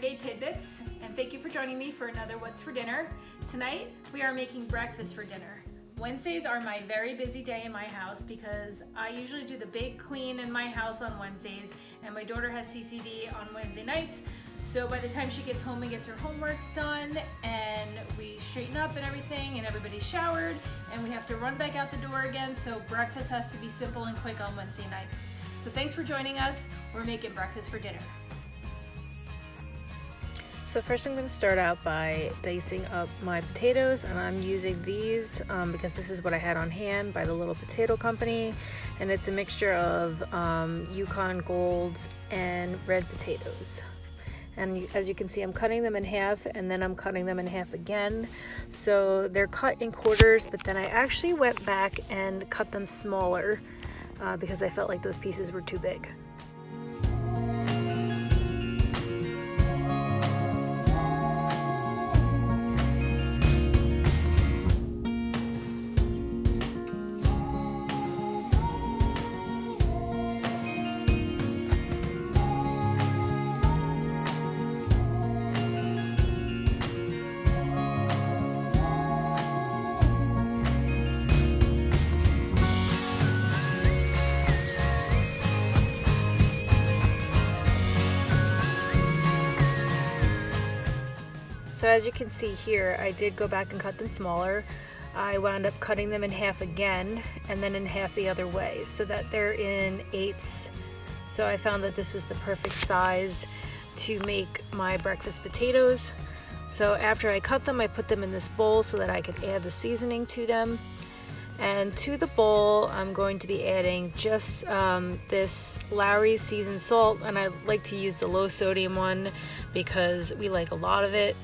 Everyday Tidbits, and thank you for joining me for another What's for Dinner. Tonight we are making breakfast for dinner. Wednesdays are my very busy day in my house because I usually do the big clean in my house on Wednesdays, and my daughter has CCD on Wednesday nights. So by the time she gets home and gets her homework done and we straighten up and everything and everybody's showered and we have to run back out the door again, so breakfast has to be simple and quick on Wednesday nights. So thanks for joining us. We're making breakfast for dinner. So first I'm going to start out by dicing up my potatoes, and I'm using these because this is what I had on hand by the Little Potato Company, and it's a mixture of Yukon Golds and red potatoes. And as you can see, I'm cutting them in half and then I'm cutting them in half again. So they're cut in quarters, but then I actually went back and cut them smaller because I felt like those pieces were too big. So as you can see here, I did go back and cut them smaller. I wound up cutting them in half again and then in half the other way so that they're in eighths. So I found that this was the perfect size to make my breakfast potatoes. So after I cut them, I put them in this bowl so that I could add the seasoning to them. And to the bowl, I'm going to be adding just this Lawry's seasoned salt, and I like to use the low sodium one because we like a lot of it.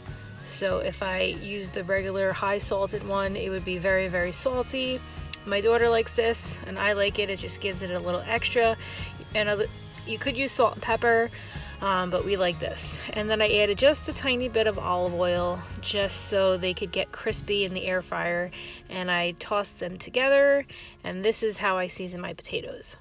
So if I use the regular high salted one, it would be very, very salty. My daughter likes this and I like it. It just gives it a little extra. And you could use salt and pepper, but we like this. And then I added just a tiny bit of olive oil just so they could get crispy in the air fryer. And I tossed them together, and this is how I season my potatoes.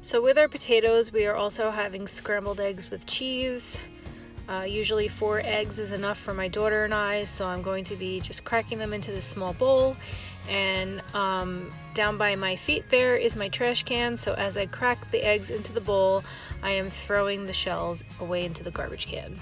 So with our potatoes, we are also having scrambled eggs with cheese. Usually 4 eggs is enough for my daughter and I, so I'm going to be just cracking them into this small bowl. And down by my feet there is my trash can, so as I crack the eggs into the bowl, I am throwing the shells away into the garbage can.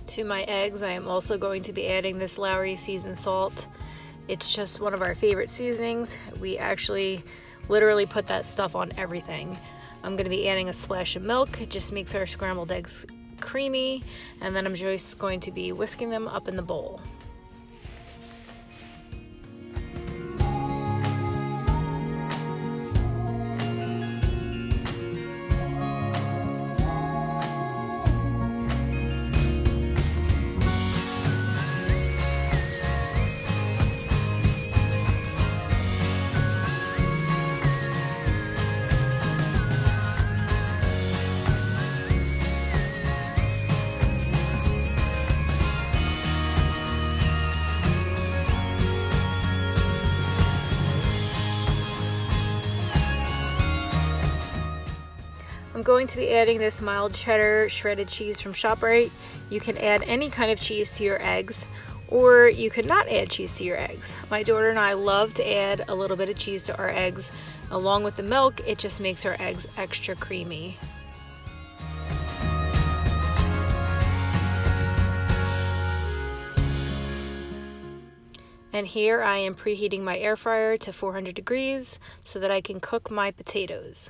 To my eggs, I am also going to be adding this Lawry's seasoned salt. It's just one of our favorite seasonings. We actually literally put that stuff on everything. I'm going to be adding a splash of milk. It just makes our scrambled eggs creamy, and then I'm just going to be whisking them up in the bowl. I'm going to be adding this mild cheddar shredded cheese from ShopRite. You can add any kind of cheese to your eggs, or you could not add cheese to your eggs. My daughter and I love to add a little bit of cheese to our eggs. Along with the milk, it just makes our eggs extra creamy. And here I am preheating my air fryer to 400 degrees so that I can cook my potatoes.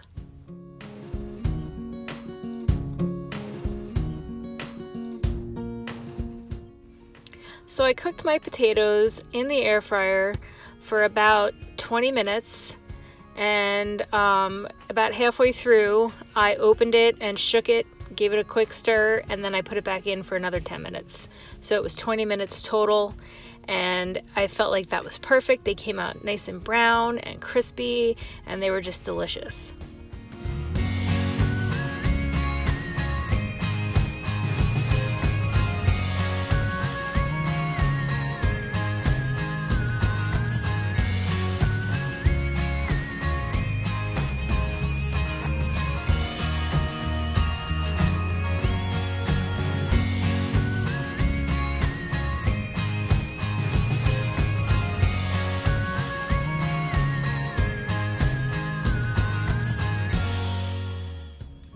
So I cooked my potatoes in the air fryer for about 20 minutes, and about halfway through I opened it and shook it, gave it a quick stir, and then I put it back in for another 10 minutes. So it was 20 minutes total, and I felt like that was perfect. They came out nice and brown and crispy, and they were just delicious.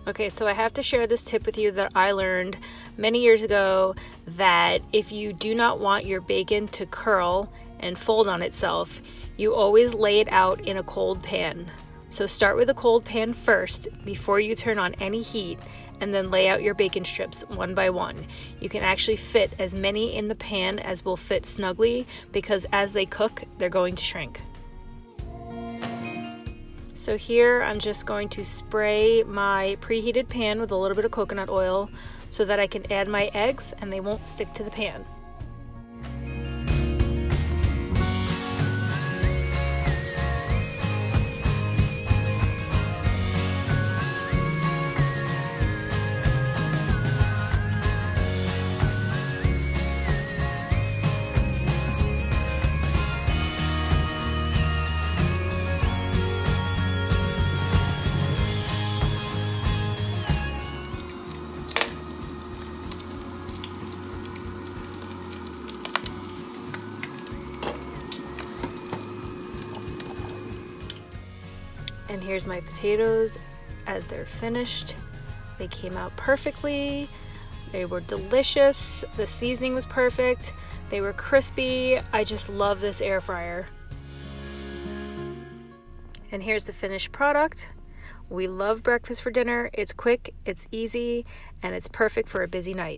Okay, so I have to share this tip with you that I learned many years ago, that if you do not want your bacon to curl and fold on itself, you always lay it out in a cold pan. So start with a cold pan first before you turn on any heat, and then lay out your bacon strips one by one. You can actually fit as many in the pan as will fit snugly, because as they cook, they're going to shrink. So here I'm just going to spray my preheated pan with a little bit of coconut oil so that I can add my eggs and they won't stick to the pan. And here's my potatoes as they're finished. They came out perfectly. They were delicious. The seasoning was perfect. They were crispy. I just love this air fryer. And here's the finished product. We love breakfast for dinner. It's quick, it's easy, and it's perfect for a busy night.